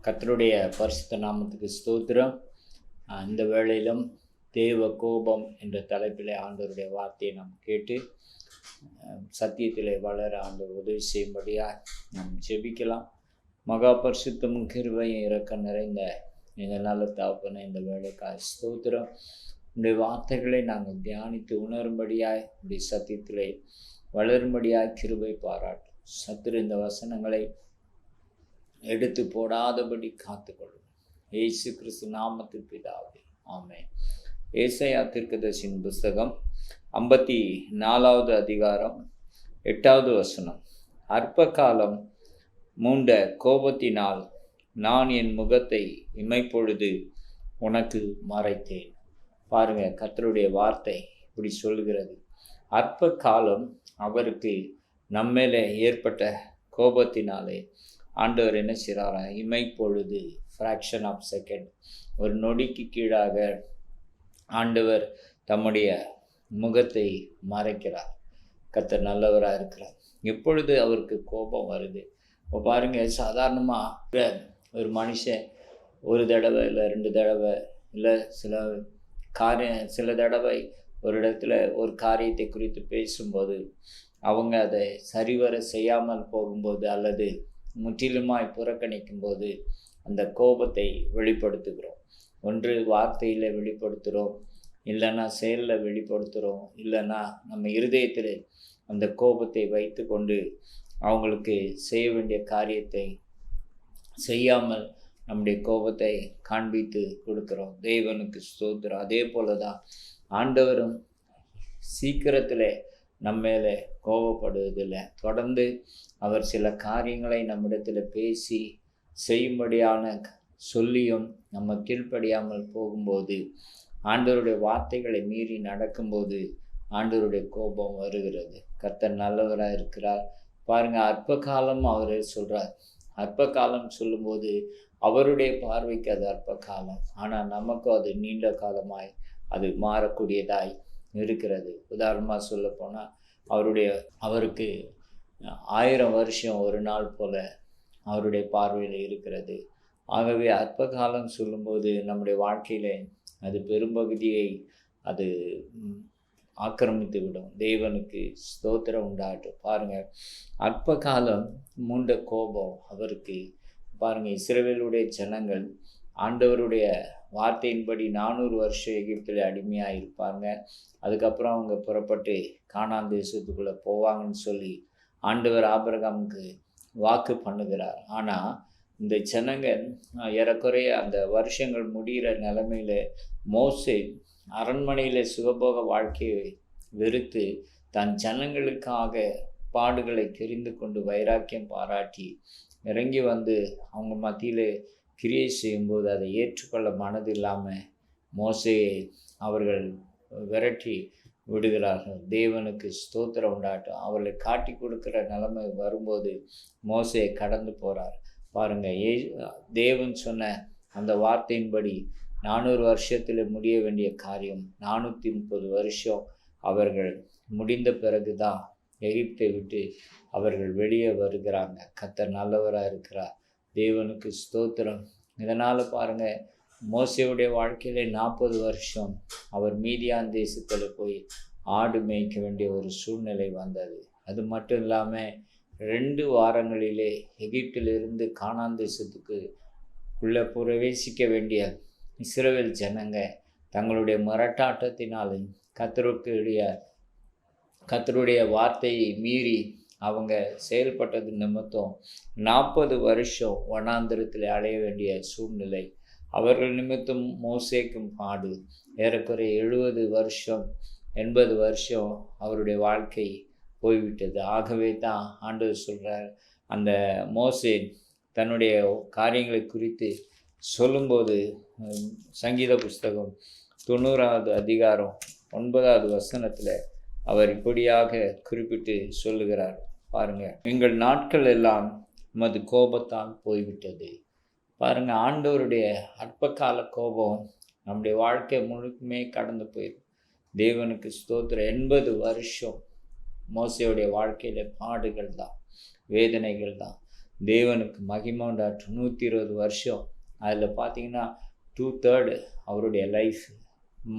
கர்த்தருடைய பரிசுத்த நாமத்துக்கு ஸ்தோத்திரம். இந்த வேளையிலும் தேவ கோபம் என்ற தலைப்பிலே ஆண்டவருடைய வார்த்தையை நாம் கேட்டு சத்தியத்திலே வளர ஆண்டவர் உதவி செய்யும்படியாக நாம் ஜெபிக்கலாம். மகா பரிசுத்தமும் கிருபையும் இரக்கம் நிறைந்த இந்த நல்ல தகப்பனே, இந்த வேலைக்காக ஸ்தோத்திரம். உடைய வார்த்தைகளை நாங்கள் தியானித்து உணரும்படியாய் உடைய சத்தியத்திலே வளரும்படியாய் கிருபை பாராட்டும். சத்துரு இந்த வசனங்களை எடுத்து போடாதபடி காத்துக்கொள்ளும். இயேசு கிறிஸ்து நாமத்தில் பிதாவே, ஆமென். ஏசாயா தீர்க்கதரிசியின் புஸ்தகம் 54வது அதிகாரம் 8வது வசனம். அற்ப காலம் மூண்ட கோபத்தினால் நான் என் முகத்தை இமைப்பொழுது உனக்கு மறைத்தேன். பாருங்க, கர்த்தருடைய வார்த்தை இப்படி சொல்கிறது. அற்ப காலம் அவருக்கு நம்மேலே ஏற்பட்ட கோபத்தினாலே ஆண்டவர் என்ன செய்கிறாரா, இமைப்பொழுது, ஃப்ராக்ஷன் ஆஃப் செகண்ட், ஒரு நொடிக்கு கீழாக ஆண்டவர் தம்முடைய முகத்தை மறைக்கிறார். கர்த்தர் நல்லவராக இருக்கிறார். எப்பொழுது அவருக்கு கோபம் வருது? இப்போ பாருங்கள், சாதாரணமாக ஒரு மனுஷன் ஒரு தடவை இல்லை 2 தடவை இல்லை சில தடவை ஒரு இடத்துல ஒரு காரியத்தை குறித்து பேசும்போது அவங்க அதை சரிவர செய்யாமல் போகும்போது அல்லது முற்றிலுமாய் புறக்கணிக்கும் போது அந்த கோபத்தை வெளிப்படுத்துகிறோம். ஒன்று வார்த்தையில் வெளிப்படுத்துகிறோம், இல்லைன்னா செயலில் வெளிப்படுத்துகிறோம், இல்லைன்னா நம்ம இருதயத்தில் அந்த கோபத்தை வைத்து கொண்டு அவங்களுக்கு செய்ய வேண்டிய காரியத்தை செய்யாமல் நம்முடைய கோபத்தை காண்பித்து கொடுக்குறோம். தேவனுக்கு ஸ்தோத்திரம். அதே போல தான் ஆண்டவரும் சீக்கிரத்தில் நம்ம மேலே கோபப்படுவதில்லை. தொடர்ந்து அவர் சில காரியங்களை நம்மிடத்தில் பேசி செய்யும்படியான சொல்லியும் நம்ம கீழ்ப்படியாமல் போகும்போது, ஆண்டவருடைய வார்த்தைகளை மீறி நடக்கும்போது ஆண்டவருடைய கோபம் வருகிறது. கர்த்தர் நல்லவராக இருக்கிறார். பாருங்கள், அற்ப காலம் அவர் சொல்கிறார். அற்ப காலம் சொல்லும்போது அவருடைய பார்வைக்கு அது அற்ப காலம், ஆனால் நமக்கும் அது நீண்ட காலமாய் அது மாறக்கூடியதாய் இருக்கிறது. உதாரணமாக சொல்ல போனால் அவருக்கு 1000 வருஷம் ஒரு நாள் போல அவருடைய பார்வையில் இருக்கிறது. ஆகவே அற்ப காலம் சொல்லும்போது நம்முடைய வாழ்க்கையில் அது பெரும்பகுதியை அது ஆக்கிரமித்து விடும். தேவனுக்கு ஸ்தோத்திரம் உண்டாகட்டும். பாருங்கள், அற்ப காலம் மூண்ட கோபம் அவருக்கு. பாருங்கள், இஸ்ரவேலுடைய ஜனங்கள் ஆண்டவருடைய வார்த்தையின்படி 400 வருஷம் எகிப்தில் அடிமையாக இருப்பாங்க. அதுக்கப்புறம் அவங்க புறப்பட்டு கானான் தேசத்துக்குள்ளே போவாங்கன்னு சொல்லி ஆண்டவர் ஆபிரகாமுக்கு வாக்கு பண்ணுகிறார். ஆனால் இந்த ஜனங்கள் ஏறக்குறைய அந்த வருஷங்கள் முடிகிற நிலைமையில் மோசே அரண்மனையில் சுகபோக வாழ்க்கையை வெறுத்து தன் ஜனங்களுக்காக பாடுகளை தெரிந்து கொண்டு வைராக்கியம் பாராட்டி இறங்கி வந்து அவங்க மத்தியில் கிரியை செய்யும்போது அதை ஏற்றுக்கொள்ள மனதில்லாமல் மோசேயை அவர்கள் விரட்டி விடுகிறார்கள். தேவனுக்கு ஸ்தோத்திரம் உண்டாட்டும். அவர்களை காட்டி கொடுக்குற நிலைமை வரும்போது மோசே கடந்து போகிறார். பாருங்கள், தேவன் சொன்ன அந்த வார்த்தையின்படி 400 வருஷத்தில் முடிய வேண்டிய காரியம் 430 வருஷம் அவர்கள் முடிந்த பிறகு தான் எகிப்தை விட்டு அவர்கள் வெளியே வருகிறாங்க. கர்த்தர் நல்லவராக இருக்கிறார். தேவனுக்கு ஸ்தோத்திரம். இதனால் பாருங்கள், மோசேயுடைய வாழ்க்கையிலே 40 வருஷம் அவர் மீதியான் தேசத்தில் போய் ஆடு மேய்க்க வேண்டிய ஒரு சூழ்நிலை வந்தது. அது மட்டும் இல்லாமல் 2 வாரங்களிலே எகிப்திலிருந்து கானான் தேசத்துக்கு உள்ளே பிரவேசிக்க வேண்டிய இஸ்ரவேல் ஜனங்க தங்களுடைய முரட்டாட்டத்தினாலும் கர்த்தருடைய வார்த்தையை மீறி அவங்க செயல்பட்டது நிமித்தம் 40 வருஷம் வனாந்திரத்தில் அடைய வேண்டிய சூழ்நிலை. அவர்கள் நிமித்தம் மோசேக்கும் பாடு. ஏறக்குறைய 70 வருஷம் 80 வருஷம் அவருடைய வாழ்க்கை போய்விட்டது. ஆகவே தான் ஆண்டவர் சொல்கிறார், அந்த மோசே தன்னுடைய காரியங்களை குறித்து சொல்லும்போது சங்கீத புஸ்தகம் 90வது அதிகாரம் 9வது வசனத்தில் அவர் இப்படியாக குறிப்பிட்டு சொல்லுகிறார். பாருங்கள், எங்கள் நாட்கள் எல்லாம் உமது கோபத்தால் போய்விட்டது. பாருங்கள், ஆண்டவருடைய அற்பகால கோபம் நம்முடைய வாழ்க்கை முழுக்குமே கடந்து போயிடும். தேவனுக்கு ஸ்தோத்திரம். 80 வருஷம் மோசேயுடைய வாழ்க்கையில் பாடுகள் தான், வேதனைகள் தான். தேவனுக்கு மகிமை உண்டாட்டும். 120 வருஷம். அதில் பார்த்தீங்கன்னா 2/3 அவருடைய லைஃப்,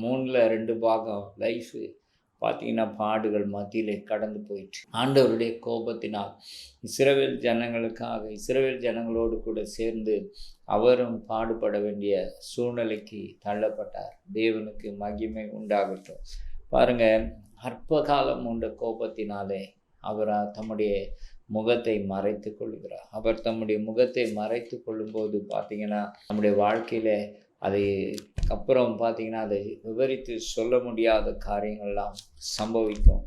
3/2 பாகம் லைஃபு பார்த்தீங்கன்னா பாடுகள் மத்தியிலே கடந்து போயிட்டு, ஆண்டவருடைய கோபத்தினால் இஸ்ரவேல் ஜனங்களுக்காக இஸ்ரவேல் ஜனங்களோடு கூட சேர்ந்து அவரும் பாடுபட வேண்டிய சூழ்நிலைக்கு தள்ளப்பட்டார். தேவனுக்கு மகிமை உண்டாகட்டும். பாருங்க, அற்ப காலம் உண்ட கோபத்தினாலே அவர் தம்முடைய முகத்தை மறைத்து கொள்கிறார். அவர் தம்முடைய முகத்தை மறைத்து கொள்ளும்போது பார்த்தீங்கன்னா நம்முடைய வாழ்க்கையில் அதை அப்புறம் பார்த்தீங்கன்னா அதை விவரித்து சொல்ல முடியாத காரியங்கள்லாம் சம்பவிக்கும்.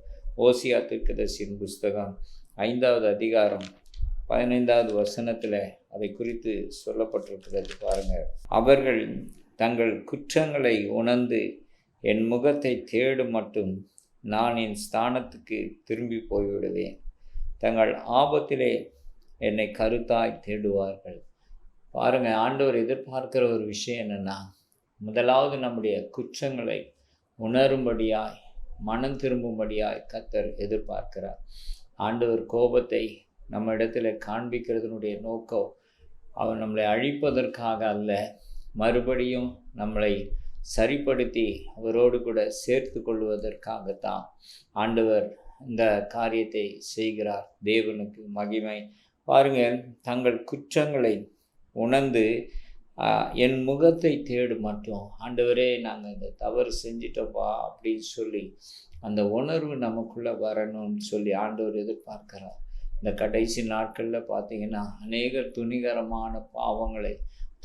ஓசியா தீர்க்கதரிசியின் புஸ்தகம் 5வது அதிகாரம் 15வது வசனத்தில் அதை குறித்து சொல்லப்பட்டிருக்கிறது. பாருங்கள், அவர்கள் தங்கள் குற்றங்களை உணர்ந்து என் முகத்தை தேடும் மட்டும் நான் என் ஸ்தானத்துக்கு திரும்பி போய்விடுவேன். தங்கள் ஆபத்திலே என்னை கருத்தாய் தேடுவார்கள். பாருங்கள், ஆண்டவர் எதிர்பார்க்கிற ஒரு விஷயம் என்னென்னா, முதலாவது நம்முடைய குற்றங்களை உணரும்படியாய் மனம் திரும்பும்படியாய் கர்த்தர் எதிர்பார்க்கிறார். ஆண்டவர் கோபத்தை நம்ம இடத்துல காண்பிக்கிறதுனுடைய நோக்கம் அவர் நம்மளை அழிப்பதற்காக அல்ல, மறுபடியும் நம்மளை சரிப்படுத்தி அவரோடு கூட சேர்த்து கொள்வதற்காகத்தான் ஆண்டவர் இந்த காரியத்தை செய்கிறார். தேவனுக்கு மகிமை. பாருங்கள், தங்கள் குற்றங்களை உணர்ந்து என் முகத்தை தேடு மட்டும், ஆண்டவரே நாங்கள் இந்த தவறு செஞ்சிட்டோப்பா அப்படின்னு சொல்லி அந்த உணர்வு நமக்குள்ளே வரணும்னு சொல்லி ஆண்டவர் எதிர்பார்க்கிறார். இந்த கடைசி நாட்களில் பார்த்தீங்கன்னா அநேகர் துணிகரமான பாவங்களை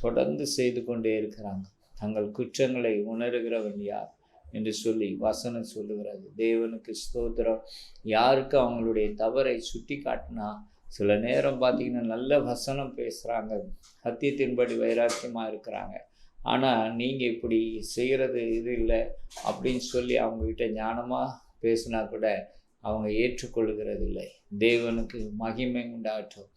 தொடர்ந்து செய்து கொண்டே இருக்கிறாங்க. தங்கள் குற்றங்களை உணர்கிறவன் யார் என்று சொல்லி வசனம் சொல்லுகிறது. தேவனுக்கு ஸ்தோத்திரம். யாருக்கு அவங்களுடைய தவறை சுட்டி காட்டினா சில நேரம் பார்த்தீங்கன்னா நல்ல வசனம் பேசுகிறாங்க, சத்தியத்தின்படி வைராக்கியமாக இருக்கிறாங்க, ஆனால் நீங்கள் இப்படி செய்கிறது இது இல்லை அப்படின்னு சொல்லி அவங்கக்கிட்ட ஞானமாக பேசினா கூட அவங்க ஏற்றுக்கொள்கிறது இல்லை. தேவனுக்கு மகிமை உண்டாகட்டும்.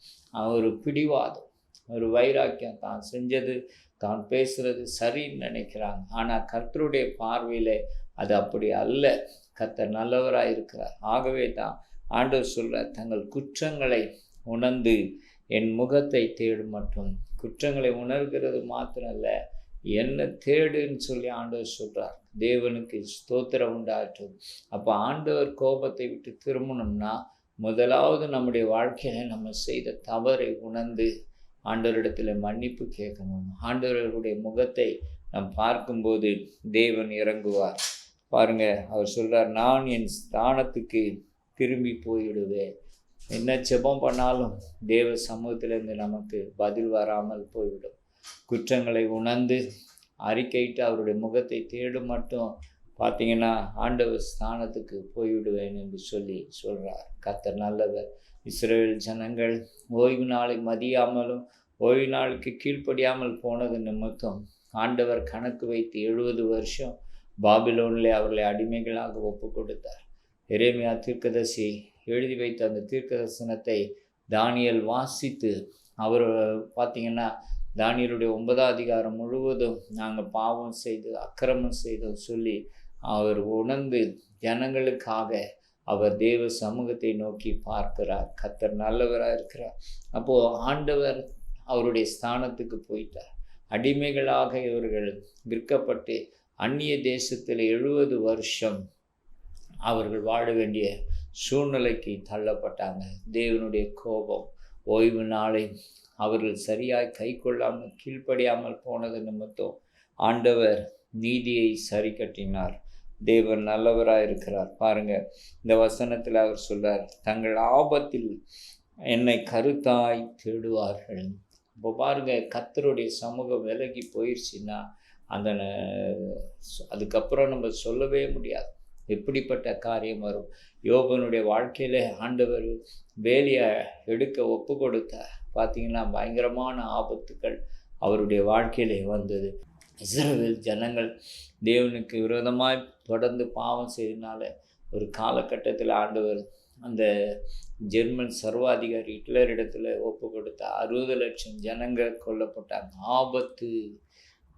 ஒரு பிடிவாதம், ஒரு வைராக்கியம், தான் செஞ்சது தான் பேசுகிறது சரின்னு நினைக்கிறாங்க. ஆனால் கர்த்தருடைய பார்வையில் அது அப்படி அல்ல. கர்த்தர் நல்லவராக இருக்கிறார். ஆகவே தான் ஆண்டவர் சொல்ற, தங்கள் குற்றங்களை உணர்ந்து என் முகத்தை தேடும் மட்டும். குற்றங்களை உணர்கிறது மாத்திரம் இல்லை, என்ன தேடுன்னு சொல்லி ஆண்டவர் சொல்கிறார். தேவனுக்கு ஸ்தோத்திரம் உண்டாகட்டும். அப்போ ஆண்டவர் கோபத்தை விட்டு திரும்பணும்னா முதலாவது நம்முடைய வாழ்க்கையில் நம்ம செய்த தவறை உணர்ந்து ஆண்டவரிடத்தில் மன்னிப்பு கேட்கணும். ஆண்டவருடைய முகத்தை நாம் பார்க்கும்போது தேவன் இறங்குவார். பாருங்க, அவர் சொல்கிறார், நான் என் ஸ்தானத்துக்கு திரும்பி போய்விடுவேன். என்ன ஜெபம் பண்ணாலும் தேவ சமூகத்திலிருந்து நமக்கு பதில் வராமல் போய்விடும். குற்றங்களை உணர்ந்து அறிக்கையிட்டு அவருடைய முகத்தை தேடும் மட்டும் பார்த்தீங்கன்னா ஆண்டவர் ஸ்தானத்துக்கு போய்விடுவேன் என்று சொல்லி சொல்கிறார். கர்த்தர் நல்லவர். இஸ்ரவேல் ஜனங்கள் ஓய்வு நாளை மதியாமலும் ஓய்வு நாளுக்கு கீழ்ப்படியாமல் போனது நிமித்தம் ஆண்டவர் கணக்கு வைத்து 70 வருஷம் பாபிலோனிலே அவர்களை அடிமைகளாக ஒப்பு கொடுத்தார். எரேமியா தீர்க்கதரிசி எழுதி வைத்த அந்த தீர்க்கதரிசனத்தை தானியேல் வாசித்து அவர் பார்த்தீங்கன்னா தானியேலுடைய 9ஆம் அதிகாரம் முழுவதும் நாங்கள் பாவம் செய்து அக்கிரமம் செய்தோம் சொல்லி அவர் உணர்ந்து ஜனங்களுக்காக அவர் தேவ சமூகத்தை நோக்கி பார்க்கிறார். கர்த்தர் நல்லவராக இருக்கிறார். அப்போது ஆண்டவர் அவருடைய ஸ்தானத்துக்கு போயிட்டார். அடிமைகளாக இவர்கள் விற்கப்பட்டு அந்நிய தேசத்தில் 70 வருஷம் அவர்கள் வாழ வேண்டிய சூழ்நிலைக்கு தள்ளப்பட்டாங்க. தேவனுடைய கோபம், ஓய்வு நாளை அவர்கள் சரியாய் கை கொள்ளாமல் கீழ்ப்படியாமல் போனது நிமித்தம் ஆண்டவர் நீதியை சரி கட்டினார். தேவன் நல்லவராக இருக்கிறார். பாருங்க, இந்த வசனத்தில் அவர் சொல்றார், தங்கள் ஆபத்தில் என்னை கருத்தாய் தேடுவார்கள். இப்போ பாருங்க, கர்த்தருடைய சமூகம் விலகி போயிடுச்சுன்னா அந்த அதுக்கப்புறம் நம்ம சொல்லவே முடியாது எப்படிப்பட்ட காரியம் வரும். யோபனுடைய வாழ்க்கையில் ஆண்டவர் வேலியை எடுக்க ஒப்பு கொடுத்தார். பார்த்தீங்கன்னா பயங்கரமான ஆபத்துக்கள் அவருடைய வாழ்க்கையிலே வந்தது. இஸ்ரவேல் ஜனங்கள் தேவனுக்கு விரோதமாய் தொடர்ந்து பாவம் செய்தனால ஒரு காலகட்டத்தில் ஆண்டவர் அந்த ஜெர்மன் சர்வாதிகாரி ஹிட்லர் இடத்துல ஒப்பு கொடுத்தா 60 லட்சம் ஜனங்கள் கொல்லப்பட்டாங்க. ஆபத்து,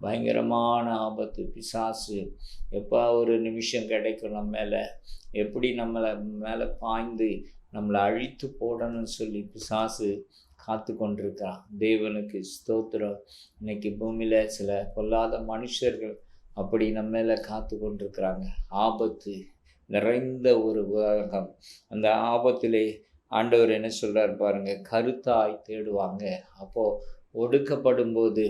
பயங்கரமான ஆபத்து. பிசாசு எப்போ ஒரு நிமிஷம் கிடைக்கும் நம்ம மேலே, எப்படி நம்மளை மேலே பாய்ந்து நம்மளை அழித்து போடணும்னு சொல்லி பிசாசு காத்து கொண்டிருக்கிறான். தேவனுக்கு ஸ்தோத்திரம். இன்னைக்கு பூமியில் சில பொல்லாத மனுஷர்கள் அப்படி நம்ம மேலே காத்து கொண்டிருக்கிறாங்க. ஆபத்து நிறைந்த ஒரு உலகம். அந்த ஆபத்திலே ஆண்டவர் என்ன சொல்கிறார் பாருங்க, கருத்தாய் தேடுவாங்க. அப்போது ஒடுக்கப்படும் போது,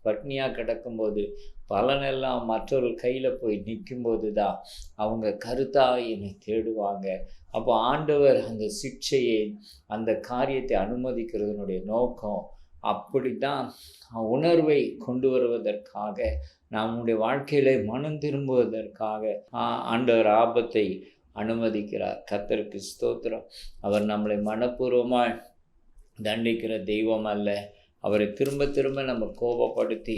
பட்னியாக கிடக்கும்போது, பலனெல்லாம் மற்றவர்கள் கையில் போய் நிற்கும்போது தான் அவங்க கருத்தாய் என்னை தேடுவாங்க. அப்போ ஆண்டவர் அந்த சிக்ஷையை, அந்த காரியத்தை அனுமதிக்கிறதுனுடைய நோக்கம் அப்படி தான் உணர்வை கொண்டு வருவதற்காக, நம்முடைய வாழ்க்கையிலே மனம் திரும்புவதற்காக ஆண்டவர் ஆபத்தை அனுமதிக்கிறார். கர்த்தருக்கு ஸ்தோத்திரம். அவர் நம்மளை மனப்பூர்வமாக தண்டிக்கிற தெய்வம் அல்ல. அவரை திரும்ப திரும்ப நம்ம கோபப்படுத்தி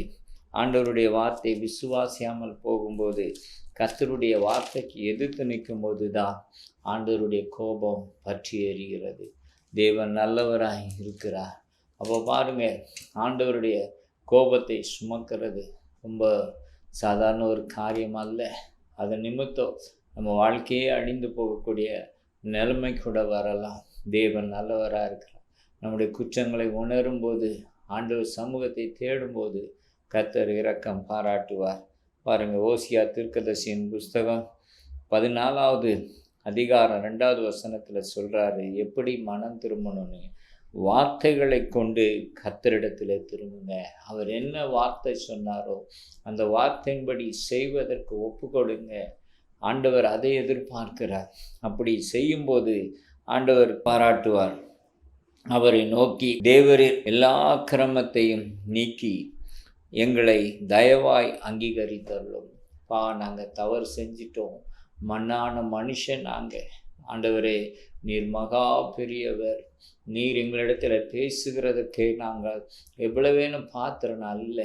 ஆண்டவருடைய வார்த்தை விசுவாசியாமல் போகும்போது, கர்த்தருடைய வார்த்தைக்கு எதிர்த்து நிற்கும்போது தான் ஆண்டவருடைய கோபம் பற்றி எறிகிறது. தேவன் நல்லவராய் இருக்கிறார். அப்போ பாருங்க, ஆண்டவருடைய கோபத்தை சுமக்கிறது ரொம்ப சாதாரண ஒரு காரியம் அல்ல. அதன் நிமித்தம் நம்ம வாழ்க்கையே அழிந்து போகக்கூடிய நிலைமை கூட வரலாம். தேவன் நல்லவராக இருக்கிறார். நம்முடைய குற்றங்களை உணரும்போது, ஆண்டவர் சமூகத்தை தேடும்போது கர்த்தர் இரக்கம் பாராட்டுவார். பாருங்கள், ஓசியா தீர்க்கதரிசியின் புஸ்தகம் 14வது அதிகாரம் 2வது வசனத்தில் சொல்கிறாரு, எப்படி மனம் திரும்பணும்னு. வார்த்தைகளை கொண்டு கர்த்தரிடத்தில் திரும்புங்க. அவர் என்ன வார்த்தை சொன்னாரோ அந்த வார்த்தையின்படி செய்வதற்கு ஒப்பு கொடுங்க. ஆண்டவர் அதை எதிர்பார்க்கிறார். அப்படி செய்யும்போது ஆண்டவர் பாராட்டுவார். அவரை நோக்கி, தேவரீர் எல்லா கிரமத்தையும் நீக்கி எங்களை தயவாய் அங்கீகரித்தருளும். நாங்கள் தவறு செஞ்சிட்டோம், மண்ணான மனுஷன் நாங்கள். ஆண்டவரே, நீர் மகா பெரியவர். நீர் எங்களிடத்தில் பேசுகிறதுக்கே நாங்கள் எவ்வளவேனும் பாத்திரன் அல்ல.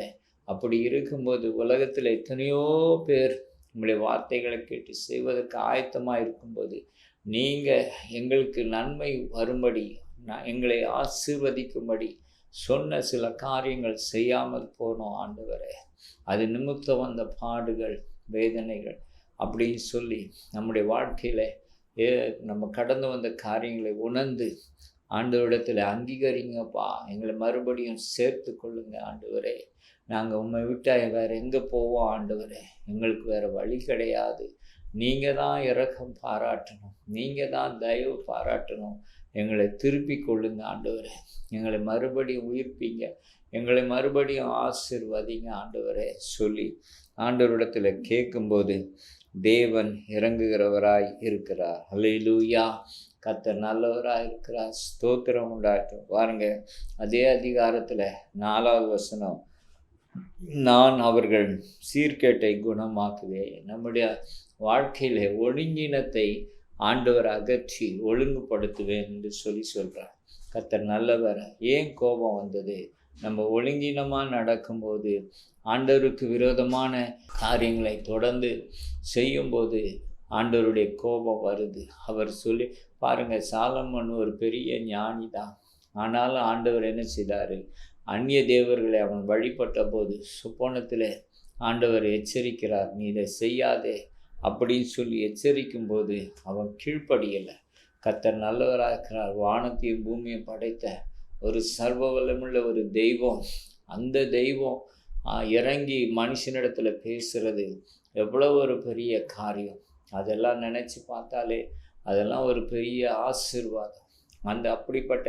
அப்படி இருக்கும்போது உலகத்தில் எத்தனையோ பேர் உங்களுடைய வார்த்தைகளை கேட்டு செய்வதற்கு ஆயத்தமாக இருக்கும்போது, நீங்கள் எங்களுக்கு நன்மை வரும்படி, எங்களை ஆசீர்வதிக்கும்படி சொன்ன சில காரியங்கள் செய்யாமல் போனோம் ஆண்டவரே. அது நிமித்தம் வந்த பாடுகள், வேதனைகள் அப்படின்னு சொல்லி நம்முடைய வாழ்க்கையில் நம்ம கடந்து வந்த காரியங்களை உணர்ந்து ஆண்டவரிடத்தில் அங்கீகரிங்கப்பா, எங்களை மறுபடியும் சேர்த்து கொள்ளுங்க ஆண்டவரே. நாங்கள் உண்மை விட்டால் வேறு எங்கே போவோம் ஆண்டவரே? எங்களுக்கு வேறு வழி கிடையாது. நீங்கள் தான் இரக்கம் பாராட்டணும், நீங்கள் தான் தயவு பாராட்டணும். எங்களை திருப்பி கொள்ளுங்க ஆண்டவரே. எங்களை மறுபடியும் உயிர்ப்பீங்க, எங்களை மறுபடியும் ஆசீர்வதிங்க ஆண்டவரே சொல்லி ஆண்டவரிடத்தில் கேட்கும்போது தேவன் இறங்குகிறவராய் இருக்கிறார். அல்லேலூயா. கர்த்தர் நல்லவராக இருக்கிறார். ஸ்தோத்திரம் உண்டாட்டும். பாருங்க, அதே அதிகாரத்தில் 4வது வசனம், நான் அவர்கள் சீர்கேட்டை குணமாக்குவேன். நம்முடைய வாழ்க்கையில ஒழுங்கினத்தை ஆண்டவர் அகற்றி ஒழுங்குபடுத்துவேன் என்று சொல்கிறார். கர்த்தர் நல்லவர். ஏன் கோபம் வந்தது? நம்ம ஒழுங்கினமாக நடக்கும்போது, ஆண்டவருக்கு விரோதமான காரியங்களை தொடர்ந்து செய்யும்போது ஆண்டவருடைய கோபம் வருது. அவர் சொல்லி பாருங்கள், சாலமோன் ஒரு பெரிய ஞானி தான். ஆனாலும் ஆண்டவர் என்ன செய்தார்? அந்நிய தேவர்களை அவன் வழிபட்ட போது சுப்பனத்தில் ஆண்டவர் எச்சரிக்கிறார், நீ இதை செய்யாதே அப்படின்னு சொல்லி எச்சரிக்கும் போது அவன் கீழ்ப்படியலை. கர்த்தர் நல்லவராக இருக்கிறார். வானத்தையும் பூமியும் படைத்த ஒரு சர்வ வல்லமுள்ள ஒரு தெய்வம், அந்த தெய்வம் இறங்கி மனுஷனிடத்தில் பேசுகிறது எவ்வளோ ஒரு பெரிய காரியம். அதெல்லாம் நினச்சி பார்த்தாலே அதெல்லாம் ஒரு பெரிய ஆசீர்வாதம். அந்த அப்படிப்பட்ட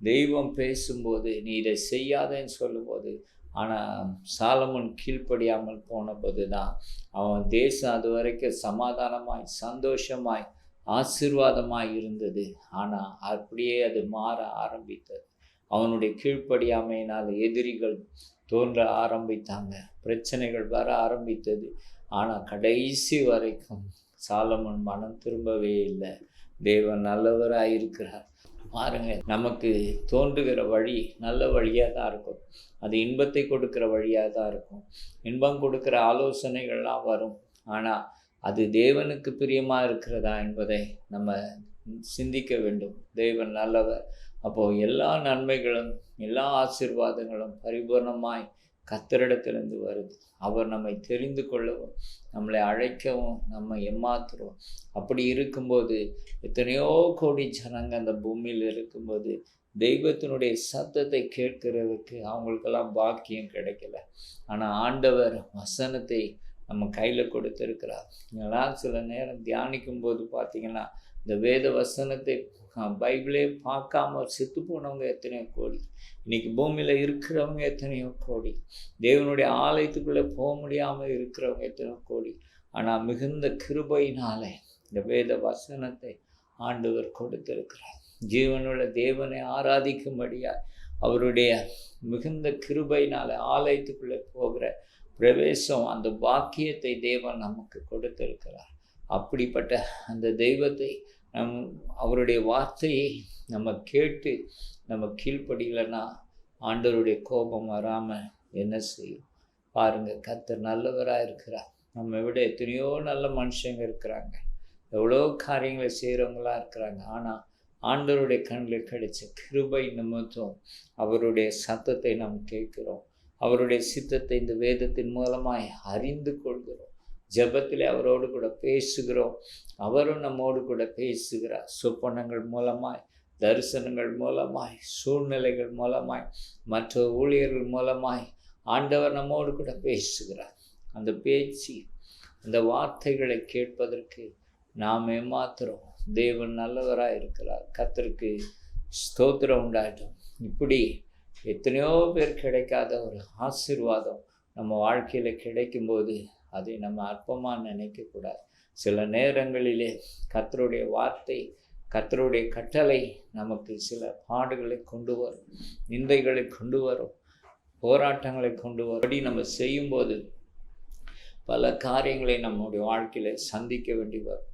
தெய்வம் பேசும்போது நீ இதை செய்யாதேன்னு சொல்லும்போது, ஆனால் சாலமோன் கீழ்ப்படியாமல் போனபோது தான் அவன் தேசம் அது வரைக்கும் சமாதானமாய் சந்தோஷமாய் ஆசீர்வாதமாய் இருந்தது. ஆனால் அப்படியே அது மாற ஆரம்பித்தது. அவனுடைய கீழ்ப்படியாமையினால் எதிரிகள் தோன்ற ஆரம்பித்தாங்க, பிரச்சனைகள் வர ஆரம்பித்தது. ஆனால் கடைசி வரைக்கும் சாலமோன் மனம் திரும்பவே இல்லை. தேவன் நல்லவராக இருக்கிறார். பாருங்க, நமக்கு தோன்றுகிற வழி நல்ல வழியாக தான் இருக்கும். அது இன்பத்தை கொடுக்குற வழியாக தான் இருக்கும். இன்பம் கொடுக்குற ஆலோசனைகள்லாம் வரும். ஆனால் அது தேவனுக்கு பிரியமாக இருக்கிறதா என்பதை நம்ம சிந்திக்க வேண்டும். தேவன் நல்லவர். அப்போது எல்லா நன்மைகளும் எல்லா ஆசீர்வாதங்களும் பரிபூர்ணமாய் கர்த்தரிடத்திலிருந்து வருது. அவர் நம்மை தெரிந்து கொள்ளவும், நம்மளை அழைக்கவும், நம்ம ஏமாத்துறோம். அப்படி இருக்கும்போது எத்தனையோ கோடி ஜனங்க அந்த பூமியில் இருக்கும்போது தெய்வத்தினுடைய சத்தத்தை கேட்கிறதுக்கு அவங்களுக்கெல்லாம் பாக்கியம் கிடைக்கல. ஆனால் ஆண்டவர் வசனத்தை நம்ம கையில் கொடுத்துருக்கிறார். இதெல்லாம் சில நேரம் தியானிக்கும் போது பார்த்திங்கன்னா, இந்த வேத வசனத்தை பைபிளே பார்க்காம செத்து போனவங்க எத்தனையோ கோடி, இன்றைக்கி பூமியில் இருக்கிறவங்க எத்தனையோ கோடி, தேவனுடைய ஆலயத்துக்குள்ளே போக முடியாமல் இருக்கிறவங்க எத்தனையோ கோடி. ஆனால் மிகுந்த கிருபையினாலே இந்த வேத வசனத்தை ஆண்டவர் கொடுத்திருக்கிறார். ஜீவனுள்ள தேவனை ஆராதிக்கும்படியாக அவருடைய மிகுந்த கிருபையினால ஆலயத்துக்குள்ளே போகிற பிரவேசம், அந்த பாக்கியத்தை தேவன் நமக்கு கொடுத்திருக்கிறார். அப்படிப்பட்ட அந்த தெய்வத்தை அவருடைய வார்த்தையை நம்ம கேட்டு நம்ம கீழ்ப்படியலைன்னா ஆண்டவருடைய கோபம் வராமல் என்ன செய்யும்? பாருங்கள், கர்த்தர் நல்லவராக இருக்கிறார். நம்ம விட எத்தனையோ நல்ல மனுஷங்க இருக்கிறாங்க, எவ்வளோ காரியங்களை செய்கிறவங்களாக இருக்கிறாங்க. ஆனால் ஆண்டவருடைய கண்ணில் கிடைச்ச கிருபை நிமித்தம் அவருடைய சத்தத்தை நாம் கேட்கிறோம். அவருடைய சித்தத்தை இந்த வேதத்தின் மூலமாய் அறிந்து கொள்கிறோம். ஜெபத்தில் அவரோடு கூட பேசுகிறோம். அவரும் நம்மோடு கூட பேசுகிறார். சொப்பனங்கள் மூலமாய், தரிசனங்கள் மூலமாய், சூழ்நிலைகள் மூலமாய், மற்ற ஊழியர்கள் மூலமாய் ஆண்டவர் நம்மோடு கூட பேசுகிறார். அந்த பேச்சு, அந்த வார்த்தைகளை கேட்பதற்கு நாம் ஏமாத்துறோம். தேவன் நல்லவராக இருக்கிறார். கர்த்தருக்கு ஸ்தோத்திரம் உண்டாட்டும். இப்படி எத்தனையோ பேர் கிடைக்காத ஒரு ஆசீர்வாதம் நம்ம வாழ்க்கையில் கிடைக்கும்போது அதை நம்ம அற்பமாக நினைக்கக்கூடாது. சில நேரங்களிலே கர்த்தருடைய வார்த்தை, கர்த்தருடைய கட்டளை நமக்கு சில பாடுகளை கொண்டு வரும், நிந்தைகளை கொண்டு வரும், போராட்டங்களை கொண்டு வரும். அப்படி நம்ம செய்யும்போது பல காரியங்களை நம்முடைய வாழ்க்கையில் சந்திக்க வேண்டி வரும்.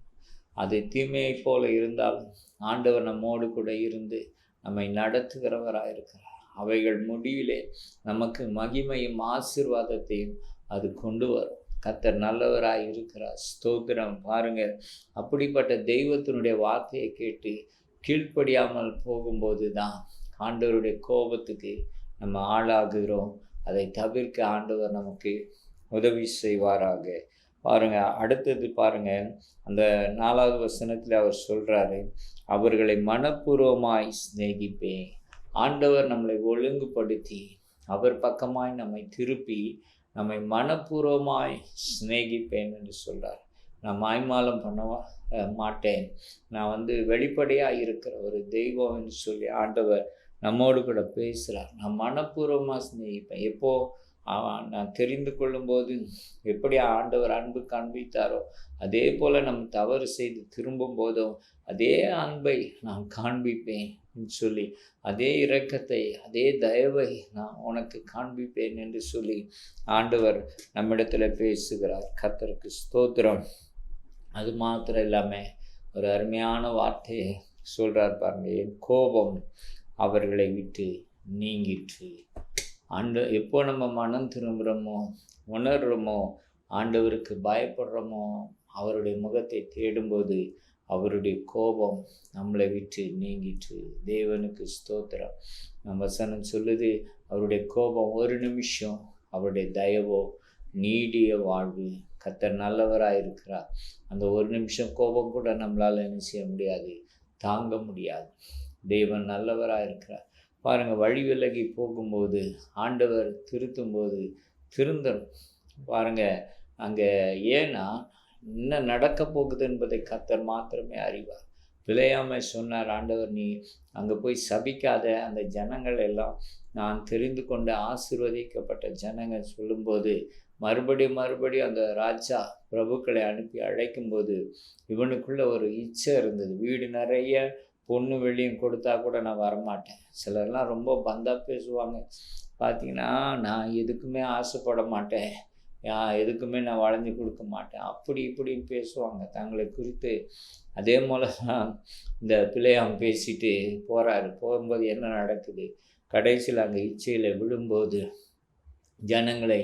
அது தீமையை போல இருந்தாலும் ஆண்டவர் நம்மோடு கூட இருந்து நம்மை நடத்துகிறவராக இருக்கிறார். அவைகள் முடிவிலே நமக்கு மகிமையும் ஆசீர்வாதத்தையும் அது கொண்டு வரும். கர்த்தர் நல்லவராக இருக்கிறார். ஸ்தோத்திரம். பாருங்கள், அப்படிப்பட்ட தெய்வத்தினுடைய வார்த்தையை கேட்டு கீழ்ப்படியாமல் போகும்போது தான் ஆண்டவருடைய கோபத்துக்கு நம்ம ஆளாகிறோம். அதை தவிர்க்க ஆண்டவர் நமக்கு உதவி செய்வாராக. பாருங்கள், அடுத்தது பாருங்கள், அந்த 4வது வசனத்தில் அவர் சொல்கிறாரு, அவர்களை மனப்பூர்வமாய் சிநேகிப்பேன். ஆண்டவர் நம்மளை ஒழுங்குபடுத்தி அவர் பக்கமாய் நம்மை திருப்பி நம்மை மனப்பூர்வமாய் சிநேகிப்பேன் என்று சொல்கிறார். நான் மாய்மாலம் பண்ண மாட்டேன், நான் வெளிப்படையாக இருக்கிற ஒரு தெய்வம் என்று சொல்லி ஆண்டவர் நம்மோடு கூட பேசுகிறார். நான் மனப்பூர்வமாக சிநேகிப்பேன். எப்போது நான் தெரிந்து கொள்ளும்போது எப்படி ஆண்டவர் அன்பு காண்பித்தாரோ அதே போல் நம்ம தவறு செய்து திரும்பும் போதும் அதே அன்பை நான் காண்பிப்பேன் சொல்லி, அதே இரக்கத்தை, அதே தயவை நான் உனக்கு காண்பிப்பேன் என்று சொல்லி ஆண்டவர் நம்மிடத்தில் பேசுகிறார். கர்த்தருக்கு ஸ்தோத்திரம். அது மாத்திரம் இல்லாமல் ஒரு அருமையான வார்த்தையை சொல்கிறார் பாருங்க, என் கோபம் அவர்களை விட்டு நீங்கிற்று. எப்போ நம்ம மனம் திரும்புகிறோமோ, உணர்கிறோமோ, ஆண்டவருக்கு பயப்படுறோமோ, அவருடைய முகத்தை தேடும்போது அவருடைய கோபம் நம்மளை விட்டு நீங்கிற்று. தேவனுக்கு ஸ்தோத்திரம். நம்ம வசனம் சொல்லுது, அவருடைய கோபம் ஒரு நிமிஷம், அவருடைய தயவோ நீடிய வாழ்வு. கர்த்தர் நல்லவராக இருக்கிறார். அந்த ஒரு நிமிஷம் கோபம் கூட நம்மளால் என்ன செய்ய முடியாது, தாங்க முடியாது. தேவன் நல்லவராக இருக்கிறார். பாருங்கள், வழி விலகி போகும்போது ஆண்டவர் திருத்தும்போது திருந்தணும். பாருங்கள், அங்கே ஏன்னா என்ன நடக்க போகுது என்பதை கர்த்தர் மாத்திரமே அறிவார். பிழையாமை சொன்னார் ஆண்டவர், நீ அங்கே போய் சபிக்காத, அந்த ஜனங்கள் எல்லாம் நான் தெரிந்து கொண்ட ஆசீர்வதிக்கப்பட்ட ஜனங்கள் சொல்லும்போது மறுபடியும் அந்த ராஜா பிரபுக்களை அனுப்பி அழைக்கும்போது இவனுக்குள்ள ஒரு இச்சை இருந்தது. வீடு நிறைய பொண்ணு வெளியும் கொடுத்தா கூட நான் வரமாட்டேன். சிலர்லாம் ரொம்ப பந்தா பேசுவாங்க. பார்த்தீங்கன்னா, நான் எதுக்குமே ஆசைப்பட மாட்டேன், எதுக்குமே நான் வளைஞ்சு கொடுக்க மாட்டேன், அப்படி இப்படின்னு பேசுவாங்க தங்களை குறித்து. அதே போல் இந்த பிள்ளையாம் பேசிட்டு போகும்போது என்ன நடக்குது, கடைசியில் அங்கே இச்சையில் விழும்போது ஜனங்களை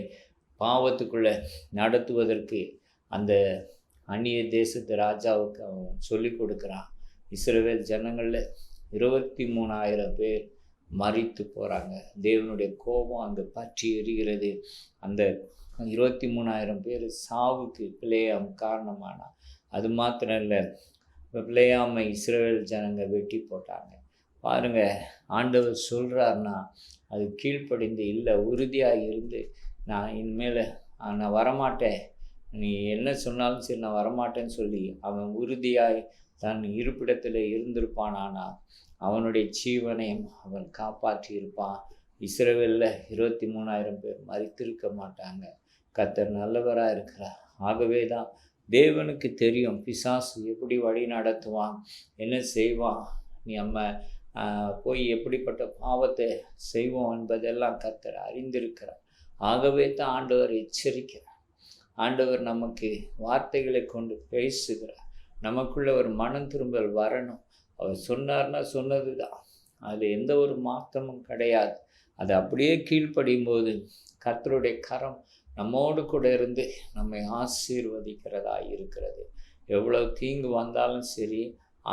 பாவத்துக்குள்ளே நடத்துவதற்கு அந்த அந்நிய தேசத்து ராஜாவுக்கு அவன் சொல்லி கொடுக்குறான். இஸ்ரவேல் ஜனங்களில் 23,000 பேர் மரித்து போகிறாங்க. தேவனுடைய கோபம் அங்கே பற்றி எரிகிறது. அந்த 23,000 பேர் சாவுக்கு பிலேயாம் காரணமானான். அது மாத்திரம் இல்லை, பிலேயாமை இஸ்ரவேல் ஜனங்க வெட்டி போட்டாங்க. பாருங்க, ஆண்டவர் சொல்கிறாருன்னா அது கீழ்ப்படிந்து இல்லை, உறுதியாக இருந்து நான் இனிமேல் நான் வரமாட்டேன், நீ என்ன சொன்னாலும் சரி நான் வரமாட்டேன்னு சொல்லி அவன் உறுதியாய் தன் இருப்பிடத்தில் இருந்திருப்பானானா அவனுடைய ஜீவனையும் அவன் காப்பாற்றி இருப்பான். இஸ்ரவேலில் 23,000 பேர் மரித்திருக்க மாட்டாங்க. கர்த்தர் நல்லவராக இருக்கிறார். ஆகவே தான் தேவனுக்கு தெரியும் பிசாசு எப்படி வழி நடத்துவான், என்ன செய்வான், நம்ம போய் எப்படிப்பட்ட பாவத்தை செய்வோம் என்பதெல்லாம் கர்த்தர் அறிந்திருக்கிறார். ஆகவே தான் ஆண்டவர் எச்சரிக்கிறார். ஆண்டவர் நமக்கு வார்த்தைகளை கொண்டு பேசுகிறார். நமக்குள்ள ஒரு மனம் திரும்பல் வரணும். அவர் சொன்னார்னா சொன்னது தான், அதில் எந்த ஒரு மாற்றமும் கிடையாது. அது அப்படியே கீழ்ப்படியும் போது கர்த்தருடைய கரம் நம்மோடு கூட இருந்து நம்மை ஆசீர்வதிக்கிறதா இருக்கிறது. எவ்வளவு தீங்கு வந்தாலும் சரி,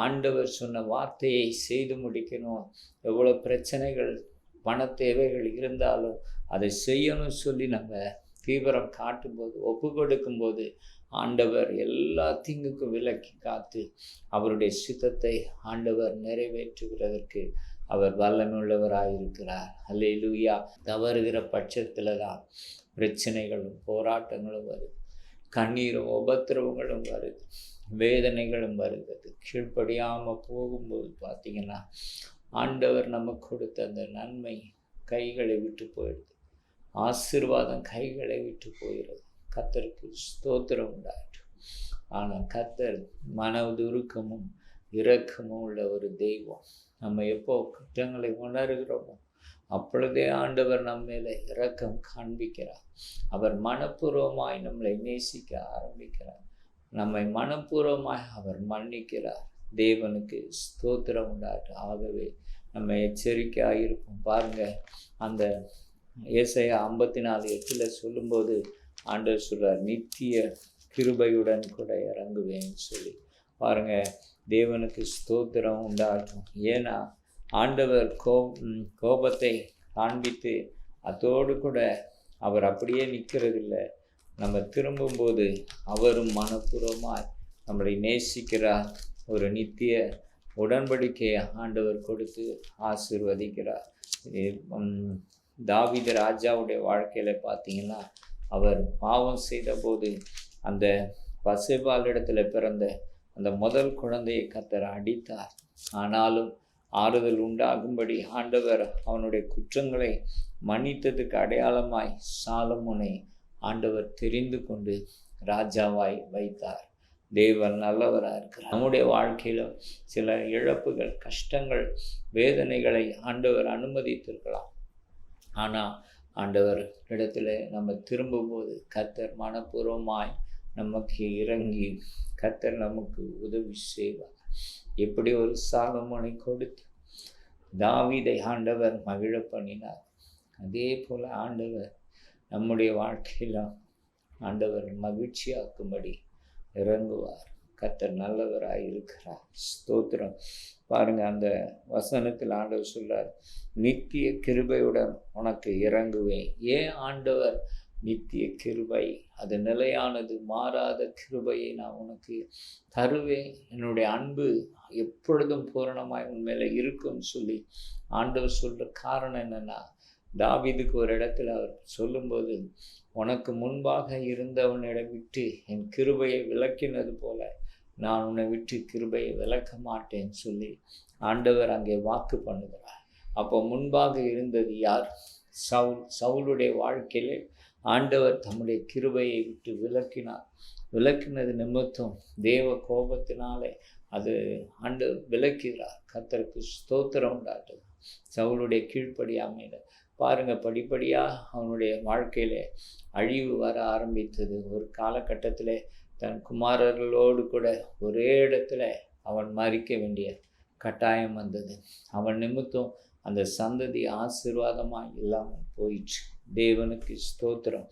ஆண்டவர் சொன்ன வார்த்தையை செய்து முடிக்கணும். எவ்வளோ பிரச்சனைகள் பண தேவைகள் இருந்தாலும் அதை செய்யணும்னு சொல்லி நம்ம தீவிரம் காட்டும்போது, ஒப்பு கொடுக்கும்போது ஆண்டவர் எல்லா தீங்குக்கும் விலக்கி காத்து அவருடைய சித்தத்தை ஆண்டவர் நிறைவேற்றுகிறதற்கு அவர் வல்லமையுள்ளவராயிருக்கிறார். அல்லேலூயா. தவறுகிற பட்சத்தில் தான் பிரச்சனைகளும் போராட்டங்களும் வருது, கண்ணீரும் உபத்திரவங்களும் வருது, வேதனைகளும் வருகிறது. கீழ்ப்படியாமல் போகும்போது பார்த்திங்கன்னா ஆண்டவர் நமக்கு கொடுத்த அந்த நன்மை கைகளை விட்டு போயிடுது, ஆசீர்வாதம் கைகளை விட்டு போயிடுது. கர்த்தருக்கு ஸ்தோத்திரம் உண்டாட்டும். ஆனால் கர்த்தர் மனதுருக்கமும் இரக்கமும் உள்ள ஒரு தெய்வம். நம்ம எப்போ குற்றங்களை உணர்கிறோமோ அப்பொழுதே ஆண்டவர் நம்ம மேலே இரக்கம் காண்பிக்கிறார். அவர் மனப்பூர்வமாய் நம்மளை நேசிக்க ஆரம்பிக்கிறார். நம்மை மனப்பூர்வமாய் அவர் மன்னிக்கிறார். தேவனுக்கு ஸ்தோத்திரம் உண்டாட்டும். ஆகவே நம்ம எச்சரிக்கையாக இருப்போம். பாருங்கள், அந்த ஏசாயா 54:8 சொல்லும்போது ஆண்டவர் சொல்கிறார், நித்திய கிருபையுடன் கூட இறங்குவேன்னு சொல்லி. பாருங்கள், தேவனுக்கு ஸ்தோத்திரம் உண்டாகும். ஏன்னா ஆண்டவர் கோபத்தை காண்பித்து அதோடு கூட அவர் அப்படியே நிற்கிறதில்லை. நம்ம திரும்பும்போது அவரும் மனப்பூர்வமாய் நம்மளை நேசிக்கிறார். ஒரு நித்திய உடன்படிக்கையை ஆண்டவர் கொடுத்து ஆசீர்வதிக்கிறார். தாவீது ராஜாவுடைய வாழ்க்கையில் பார்த்தீங்கன்னா, அவர் பாவம் செய்த போது அந்த பசேபாளிடத்தில் பிறந்த அந்த முதல் குழந்தையை கர்த்தர் அடித்தார். ஆனாலும் ஆறுதல் உண்டாகும்படி ஆண்டவர் அவனுடைய குற்றங்களை மன்னித்ததுக்கு அடையாளமாய் சாலமோனை ஆண்டவர் தெரிந்து கொண்டு ராஜாவாய் வைத்தார். தேவன் நல்லவராக இருக்கிறார். நம்முடைய வாழ்க்கையில் சில இழப்புகள், கஷ்டங்கள், வேதனைகளை ஆண்டவர் அனுமதித்திருக்கலாம். ஆனால் ஆண்டவர் இடத்துல நம்ம திரும்பும்போது கர்த்தர் மனப்பூர்வமாய் நமக்கு இறங்கி கர்த்தர் நமக்கு உதவி செய்வார். எப்படி ஒரு சாலமோனை கொடுத்து தாவீதை ஆண்டவர் மகிழ பண்ணினார், அதே போல் ஆண்டவர் நம்முடைய வாழ்க்கையில் ஆண்டவர் மகிழ்ச்சியாக்கும்படி இறங்குவார். கர்த்தர் நல்லவராக இருக்கிறார். ஸ்தோத்திரம். பாருங்கள், அந்த வசனத்தில் ஆண்டவர் சொல்றார், நித்திய கிருபையுடன் உனக்கு இறங்குவேன். ஏன் ஆண்டவர் நித்திய கிருபை, அது நிலையானது, மாறாத கிருபையை நான் உனக்கு தருவேன், என்னுடைய அன்பு எப்பொழுதும் பூரணமாய் உண்மையில இருக்கும்னு சொல்லி ஆண்டவர் சொல்கிற காரணம் என்னென்னா, தாவீதுக்கு ஒரு இடத்துல அவர் சொல்லும்போது, உனக்கு முன்பாக இருந்தவனிடம் விட்டு என் கிருபையை விலக்கினது போல நான் உன்னை விட்டு கிருபையை விலக்க மாட்டேன்னு சொல்லி ஆண்டவர் அங்கே வாக்கு பண்ணுகிறார். அப்போ முன்பாக இருந்தது யார்? சவுலுடைய வாழ்க்கையிலே ஆண்டவர் தம்முடைய கிருபையை விட்டு விலக்கினார். விலக்கினது நிமித்தம் தேவ கோபத்தினாலே அது ஆண்டவர் விலக்கிறார். கர்த்தருக்கு ஸ்தோத்திரம் உண்டாட்டும். சவுலுடைய கீழ்ப்படியாமையில் பாருங்கள், படிப்படியாக அவனுடைய வாழ்க்கையில் அழிவு வர ஆரம்பித்தது. ஒரு காலகட்டத்தில் தன் குமாரர்களோடு கூட ஒரே இடத்துல அவன் மறிக்க வேண்டிய கட்டாயம் வந்தது. அவன் நிமித்தம் அந்த சந்ததி ஆசீர்வாதமாக இல்லாமல் போயிற்று. தேவனுக்கு ஸ்தோத்திரம்.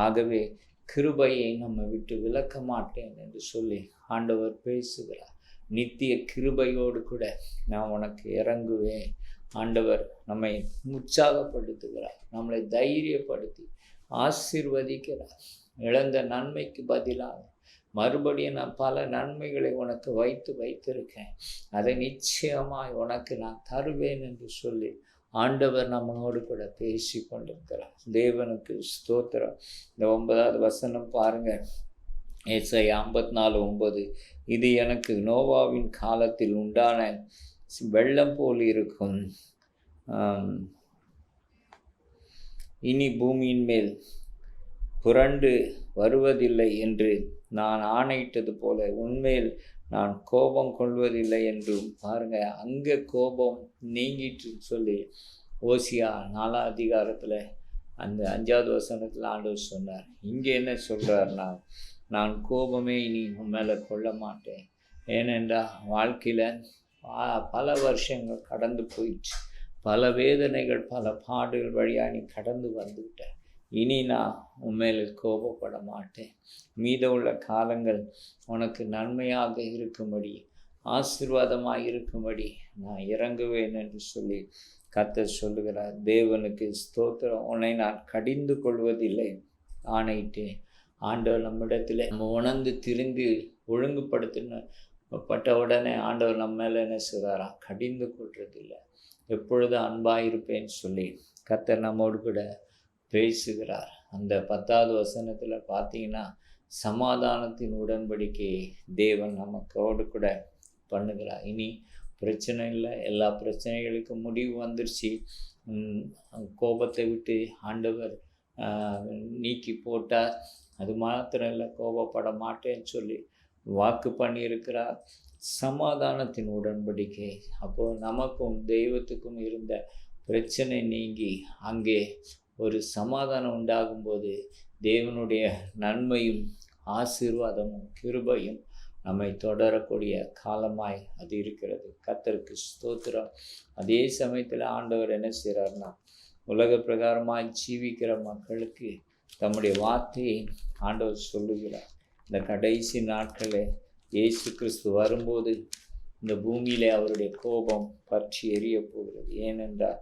ஆகவே கிருபையை நம்ம விட்டு விலக்க மாட்டேன் என்று சொல்லி ஆண்டவர் பேசுகிறார். நித்திய கிருபையோடு கூட நான் உனக்கு இறங்குவேன். ஆண்டவர் நம்மை உற்சாகப்படுத்துகிறார், நம்மளை தைரியப்படுத்தி ஆசீர்வதிக்கிறார். இழந்த நன்மைக்கு பதிலாக மறுபடியும் நான் பல நன்மைகளை உனக்கு வைத்திருக்கேன், அதை நிச்சயமாய் உனக்கு நான் தருவேன் என்று சொல்லி ஆண்டவர் நம்மோடு கூட பேசி கொண்டிருக்கிறார். தேவனுக்கு ஸ்தோத்திரம். இந்த 9வது வசனம் பாருங்க, ஏசாயா 54:9. இது எனக்கு நோவாவின் காலத்தில் உண்டான வெள்ளம் போல் இருக்கும், இனி பூமியின் மேல் புரண்டு வருவதில்லை என்று நான் ஆணையிட்டது போல உன்மேல் நான் கோபம் கொள்வதில்லை என்றும். பாருங்க, அங்கே கோபம் நீங்கிட்டு சொல்லி ஓசியா 4ஆம் அதிகாரத்தில் அந்த 5வது வசனத்தில் ஆண்டவர் சொன்னார். இங்கே என்ன சொல்கிறார்னா, நான் கோபமே இனி உன் மேலே கொள்ள மாட்டேன். ஏனென்றால் வாழ்க்கையில் பல வருஷங்கள் கடந்து போயிடுச்சு, பல வேதனைகள் பல பாடுகள் வழியாக நீ கடந்து வந்துவிட்ட. இனி நான் உண்மையில் கோபப்பட மாட்டேன். மீத உள்ள காலங்கள் உனக்கு நன்மையாக இருக்கும்படி, ஆசீர்வாதமாக இருக்கும்படி நான் இறங்குவேன் என்று சொல்லி கர்த்தர் சொல்லுகிறார். தேவனுக்கு ஸ்தோத்திரம். உன்னை நான் கடிந்து கொள்வதில்லை ஆணையிட்டேன். ஆண்டவர் நம்மிடத்தில் நம்ம உணர்ந்து திரிந்து ஒழுங்குபடுத்தினப்பட்ட உடனே ஆண்டவர் நம்ம மேலே என்ன செய்வாராம், கடிந்து கொள்றதில்லை. எப்பொழுதும் அன்பாயிருப்பேன்னு சொல்லி கர்த்தர் நம்மோடு கூட பேசுகிறார். அந்த 10வது வசனத்தில் பார்த்தீங்கன்னா, சமாதானத்தின் உடன்படிக்கையை தேவன் நமக்கோடு கூட பண்ணுகிறார். இனி பிரச்சனை இல்லை, எல்லா பிரச்சனைகளுக்கும் முடிவு வந்துருச்சு. கோபத்தை விட்டு ஆண்டவர் நீக்கி போட்டார். அது மாத்திரம் இல்லை, கோபப்பட மாட்டேன்னு சொல்லி வாக்கு பண்ணியிருக்கிறார். சமாதானத்தின் உடன்படிக்கை. அப்போது நமக்கும் தெய்வத்துக்கும் இருந்த பிரச்சனை நீங்கி அங்கே ஒரு சமாதானம் உண்டாகும்போது தேவனுடைய நன்மையும் ஆசீர்வாதமும் கிருபையும் நம்மை தொடரக்கூடிய காலமாய் அது இருக்கிறது. கர்த்தருக்கு ஸ்தோத்திரம். அதே சமயத்தில் ஆண்டவர் என்ன செய்கிறார்னா, உலக பிரகாரமாய் ஜீவிக்கிற மக்களுக்கு தம்முடைய வார்த்தையை ஆண்டவர் சொல்லுகிறார். இந்த கடைசி நாட்களில் இயேசு கிறிஸ்து வரும்போது இந்த பூமியிலே அவருடைய கோபம் பற்றி எரிய போகிறது. ஏனென்றால்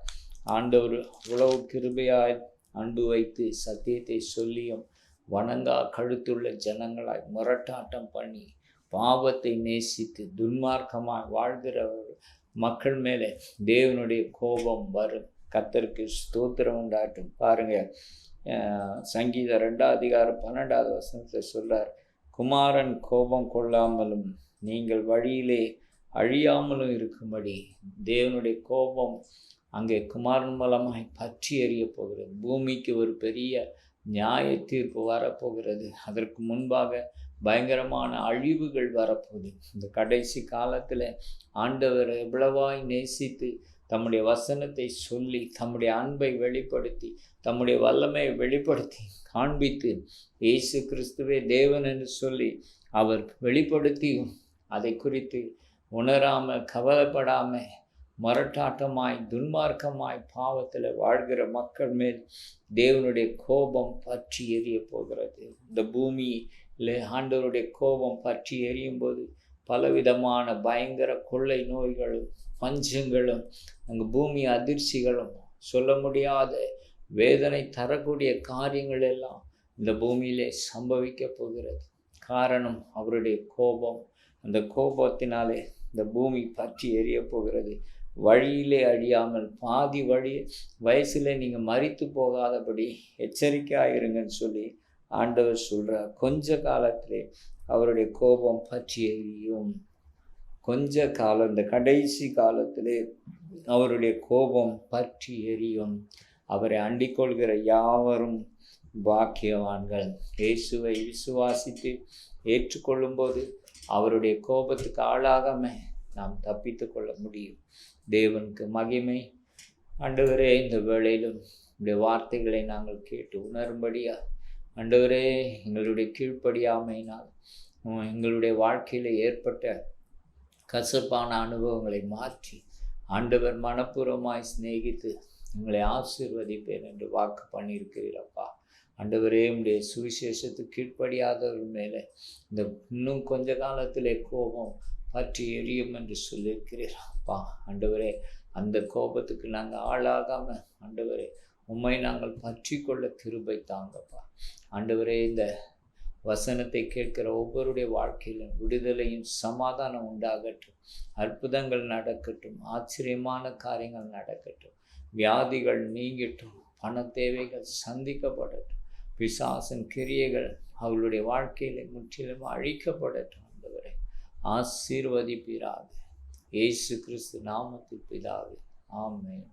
ஆண்டவர் உழவு கிருபையாய் அன்பு வைத்து சத்தியத்தை சொல்லியும் வணங்கா கழுத்துள்ள ஜனங்களாய் முரட்டாட்டம் பண்ணி பாவத்தை நேசித்து துன்மார்க்கமாய் வாழ்கிற மக்கள் மேலே தேவனுடைய கோபம் வரும். கர்த்தருக்கு ஸ்தோத்திரம் உண்டாட்டும். பாருங்க, சங்கீதம் 2ஆம் அதிகாரம் 12வது வசனத்தில் சொல்றார், குமாரன் கோபம் கொள்ளாமலும் நீங்கள் வழியிலே அழியாமலும் இருக்கும்படி தேவனுடைய கோபம் அங்கே குமாரன் மூலமாய் பற்றி எறிய போகிறது. பூமிக்கு ஒரு பெரிய நியாய தீர்ப்பு வரப்போகிறது. அதற்கு முன்பாக பயங்கரமான அழிவுகள் வரப்போகுது. இந்த கடைசி காலத்தில் ஆண்டவர் எவ்வளவாய் நேசித்து தம்முடைய வசனத்தை சொல்லி தம்முடைய அன்பை வெளிப்படுத்தி தம்முடைய வல்லமையை வெளிப்படுத்தி காண்பித்து இயேசு கிறிஸ்துவே தேவன் என்று சொல்லி அவர் வெளிப்படுத்தி அதை குறித்து உணராமல் கவலைப்படாமல் மரட்டாட்டமாய் துன்மார்க்கமாய் பாவத்தில் வாழ்கிற மக்கள் மேல் தேவனுடைய கோபம் பற்றி எரிய போகிறது. இந்த பூமியில் ஆண்டவருடைய கோபம் பற்றி எரியும் போது பலவிதமான பயங்கர கொள்ளை நோய்களும் பஞ்சங்களும் அங்கே பூமி அதிர்ச்சிகளும் சொல்ல முடியாத வேதனை தரக்கூடிய காரியங்கள் எல்லாம் இந்த பூமியிலே சம்பவிக்க போகிறது. காரணம் அவருடைய கோபம். அந்த கோபத்தினாலே இந்த பூமி பற்றி எரிய போகிறது. வழியிலே அழியாமல் பாதி வயசில் நீங்கள் மரித்து போகாதபடி எச்சரிக்கையாயிருங்கன்னு சொல்லி ஆண்டவர் சொல்கிறார். கொஞ்ச காலத்திலே அவருடைய கோபம் பற்றி எரியும். கொஞ்ச காலம், இந்த கடைசி காலத்திலே அவருடைய கோபம் பற்றி எரியும். அவரை அண்டிக் கொள்கிற யாவரும் பாக்கியவான்கள். இயேசுவை விசுவாசித்து ஏற்றுக்கொள்ளும்போது அவருடைய கோபத்துக்கு ஆளாகாமல் நாம் தப்பித்து கொள்ள முடியும். தேவனுக்கு மகிமை. ஆண்டவரே, இந்த வேளையிலும் இந்த வார்த்தைகளை நாங்கள் கேட்டு உணரும்படியா ஆண்டவரே, எங்களுடைய கீழ்ப்படியாமையினால் எங்களுடைய வாழ்க்கையில் ஏற்பட்ட கசப்பான அனுபவங்களை மாற்றி ஆண்டவர் மனப்பூர்வமாய் சிநேகித்து எங்களை ஆசீர்வதிப்பேன் என்று வாக்கு பண்ணியிருக்கிறீரப்பா. ஆண்டவரே, உடைய சுவிசேஷத்துக்கு கீழ்ப்படியாதவர் மேலே இந்த இன்னும் கொஞ்ச காலத்திலே கோபம் பற்றி எரியும் என்று சொல்லியிருக்கிறீரப்பா. ஆண்டவரே, அந்த கோபத்துக்கு நாங்கள் ஆளாகாமல் ஆண்டவரே உம்மை நாங்கள் பற்றி கொள்ள கிருபை தாங்கப்பா. ஆண்டவரே, இந்த வசனத்தை கேட்கிற ஒவ்வொருடைய வாழ்க்கையிலும் விடுதலையும் சமாதானம் உண்டாகட்டும். அற்புதங்கள் நடக்கட்டும். ஆச்சரியமான காரியங்கள் நடக்கட்டும். வியாதிகள் நீங்கட்டும். பண தேவைகள் சந்திக்கப்படட்டும். பிசாசின் கிரியைகள் அவளுடைய வாழ்க்கையில் முற்றிலும் அழிக்கப்படட்டும். ஆண்டவரே ஆசீர்வதிப்பீராக. இயேசு கிறிஸ்து நாமத்தில் பிதாவே, ஆமென்.